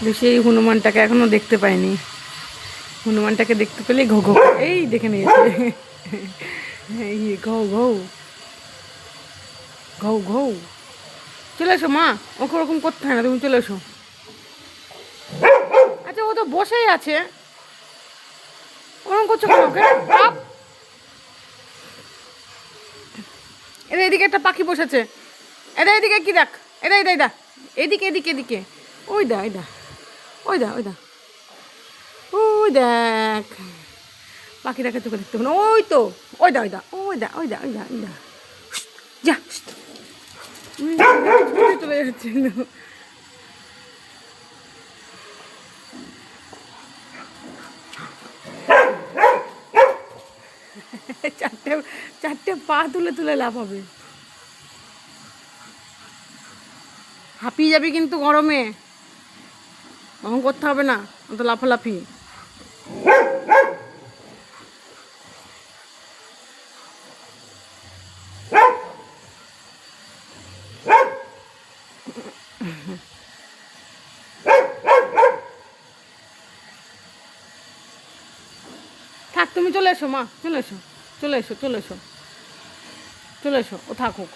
বেশি এই হনুমানটাকে এখনো দেখতে পাইনি। হনুমানটাকে দেখতে পেলেই ঘো ঘো, এই দেখে নিয়েছে। এই ঘৌ ঘৌ ঘৌ ঘৌ। চলে এসো মা, ওকে ওরকম করতে হয় না, তুমি চলে এসো। আচ্ছা ও তো বসেই আছে, ওরকম করছো কেন ওকে? এরা এদিকে একটা পাখি বসেছে, এরা এদিকে কি দেখ, এরা এদাই দা, এদিকে এদিকে এদিকে, ওই দা ওই দা ওই দা ওই দা, ওই দেখ পাখিটাকে তোকে দেখতে হবে না, ওই তো ওই দা ওই দা ওই দা ওই দা ওই দা ওই দা, যা চলে যাচ্ছে। চারটে চারটে পা তুলে তুলে লাফাবে, হাঁপিয়ে যাবি কিন্তু গরমে, তখন করতে হবে না অত লাফালাফি। থাক তুমি চলে এসো মা, চলে এসো চলে এসো চলে এসো চলে এসো, ও থাকুক।